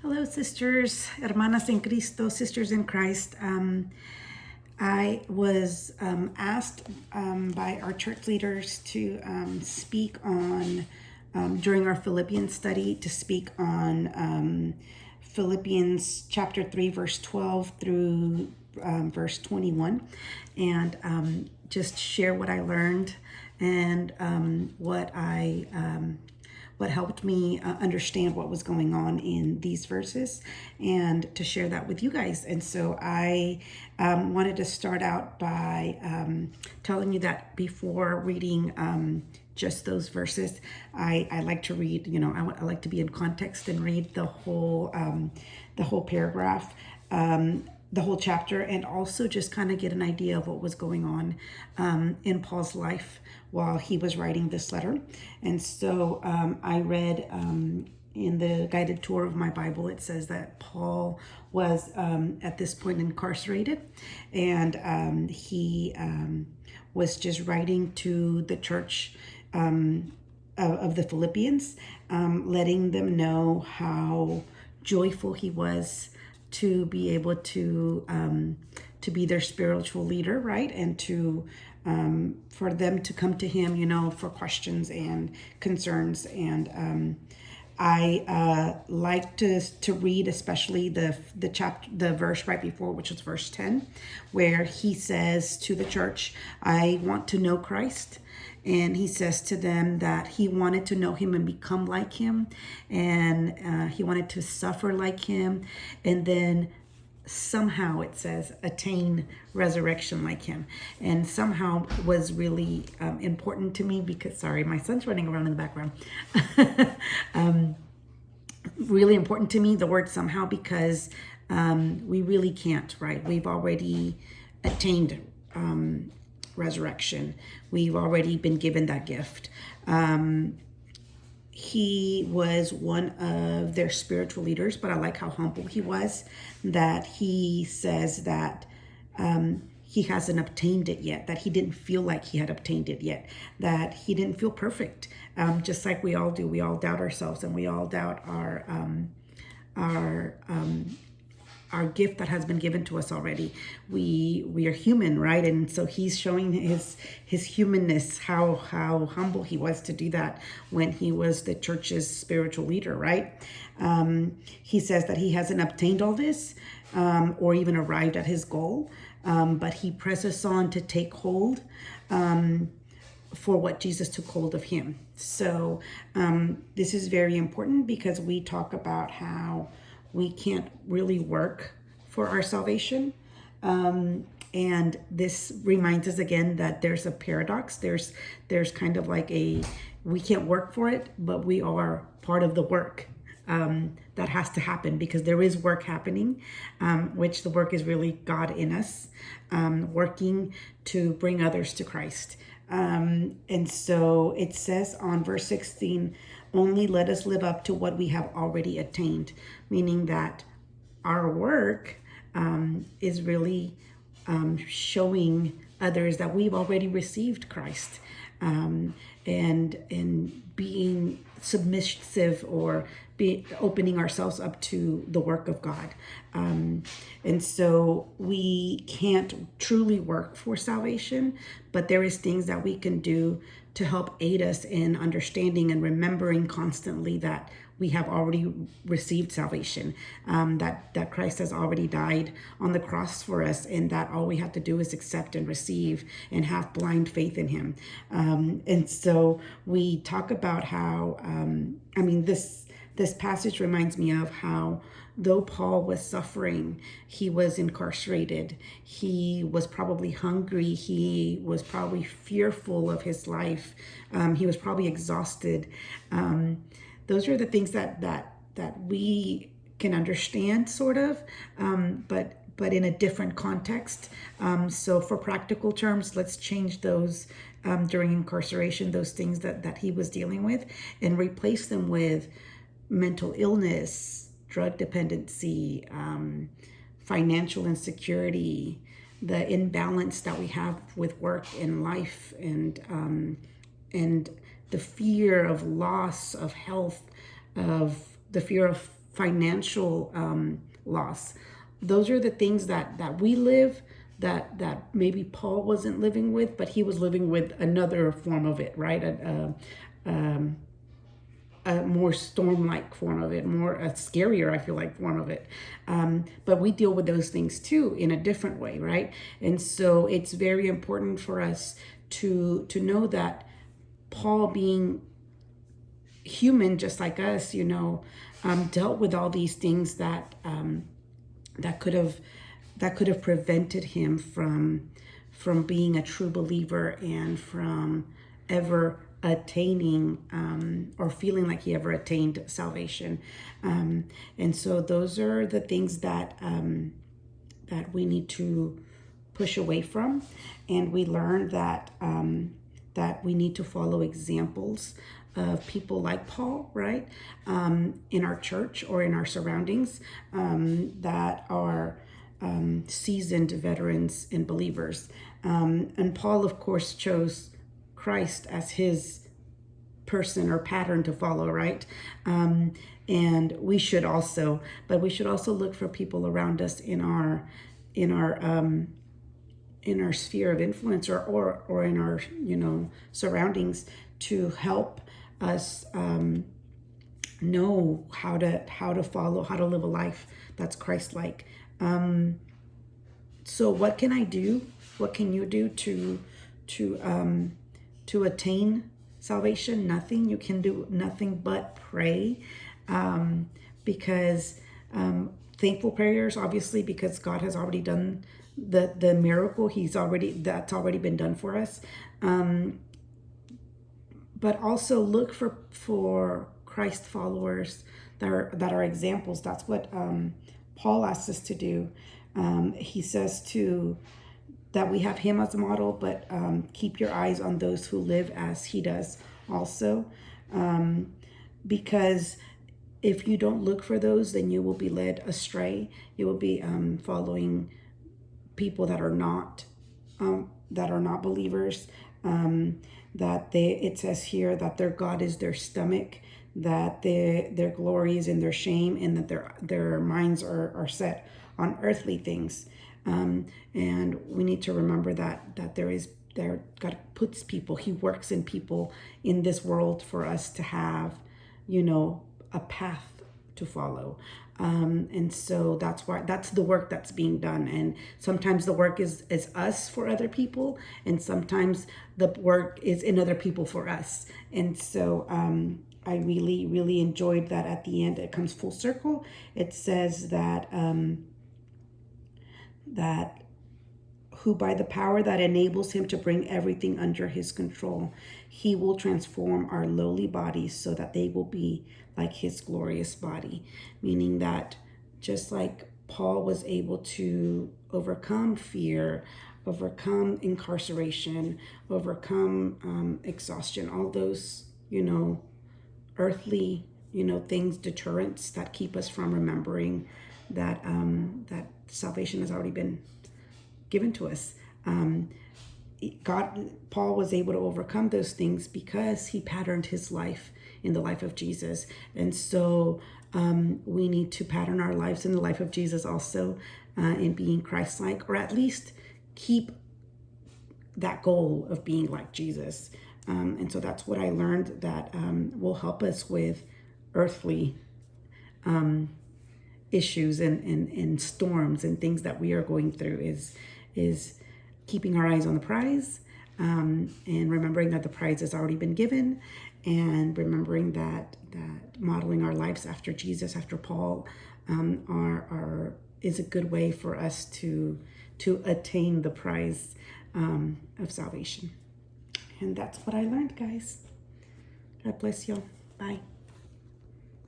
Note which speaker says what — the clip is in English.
Speaker 1: Hello, sisters, hermanas en Cristo, sisters in Christ. I was asked by our church leaders to speak on, during our Philippians study, to speak on Philippians chapter 3, verse 12 through verse 21, and just share what I learned and what helped me understand what was going on in these verses, and to share that with you guys. And so I wanted to start out by telling you that before reading just those verses, I like to read, I like to be in context and read the whole paragraph, the whole chapter, and also just kind of get an idea of what was going on in Paul's life while he was writing this letter. And so I read in the guided tour of my Bible, it says that Paul was at this point incarcerated, and he was just writing to the church of the Philippians, letting them know how joyful he was to be able to be their spiritual leader, right? And to for them to come to him, for questions and concerns. And I like to read, especially the verse right before, which is verse 10, where he says to the church, "I want to know Christ." And he says to them that he wanted to know him and become like him, and he wanted to suffer like him, and then somehow, it says, attain resurrection like him. And somehow was really important to me because, sorry, my son's running around in the background. Really important to me, the word somehow, because we really can't, right? We've already attained resurrection. We've already been given that gift. He was one of their spiritual leaders, but I like how humble he was, that he says that he hasn't obtained it yet, that he didn't feel like he had obtained it yet, that he didn't feel perfect, just like we all do. We all doubt ourselves, and we all doubt our gift that has been given to us already. We are human, right? And so he's showing his humanness, how humble he was to do that when he was the church's spiritual leader, right? He says that he hasn't obtained all this or even arrived at his goal, but he presses on to take hold for what Jesus took hold of him. So this is very important because we talk about how we can't really work for our salvation. And this reminds us again that there's a paradox. There's kind of like we can't work for it, but we are part of the work that has to happen, because there is work happening, which the work is really God in us, working to bring others to Christ. And so it says on verse 16, "Only let us live up to what we have already attained," meaning that our work is really showing others that we've already received Christ, and being submissive, or opening ourselves up to the work of God. And so we can't truly work for salvation, but there is things that we can do to help aid us in understanding and remembering constantly that we have already received salvation, that Christ has already died on the cross for us, and that all we have to do is accept and receive and have blind faith in him. And so we talk about how, this passage reminds me of how, though Paul was suffering, he was incarcerated, he was probably hungry, he was probably fearful of his life, he was probably exhausted. Those are the things that we can understand, sort of, but in a different context. So for practical terms, let's change those during incarceration, those things that he was dealing with, and replace them with mental illness, drug dependency, financial insecurity, the imbalance that we have with work and life, and the fear of loss of health, of the fear of financial loss. Those are the things that we live, that maybe Paul wasn't living with, but he was living with another form of it, right? A more storm-like form of it, more a scarier, I feel like, form of it. But we deal with those things too in a different way, right? And so it's very important for us to know that Paul, being human just like us, dealt with all these things that could have prevented him from being a true believer and from ever attaining or feeling like he ever attained salvation. And so those are the things that we need to push away from. And we learn that we need to follow examples of people like Paul, right? In our church or in our surroundings, that are seasoned veterans and believers. And Paul, of course, chose Christ as his person or pattern to follow, right? And we should also, but we should also look for people around us in our sphere of influence or in our surroundings to help us know how to follow, how to live a life that's Christ-like. So what can I do? What can you do to attain salvation? Nothing. You can do nothing but pray, because thankful prayers, obviously, because God has already done the miracle. That's already been done for us. But also look for Christ followers that are examples. That's what Paul asks us to do. He says that we have him as a model, but keep your eyes on those who live as he does also. Because if you don't look for those, then you will be led astray. You will be following people that are not believers. It says here that their God is their stomach, that their glory is in their shame, and that their minds are set on earthly things. And we need to remember that God puts people, he works in people in this world for us to have, a path to follow. And so that's the work that's being done. And sometimes the work is us for other people, and sometimes the work is in other people for us. And so I really, really enjoyed that at the end. It comes full circle. It says that who by the power that enables him to bring everything under his control, he will transform our lowly bodies so that they will be like his glorious body. Meaning that just like Paul was able to overcome fear, overcome incarceration, overcome exhaustion, all those, earthly, things, deterrents that keep us from remembering that salvation has already been given to us. Paul was able to overcome those things because he patterned his life in the life of Jesus. And so we need to pattern our lives in the life of Jesus also, in being Christ-like, or at least keep that goal of being like Jesus. And so that's what I learned that will help us with earthly issues and storms and things that we are going through is keeping our eyes on the prize, and remembering that the prize has already been given, and remembering that modeling our lives after Jesus, after Paul, is a good way for us to attain the prize of salvation. And that's what I learned, guys. God bless you. Bye.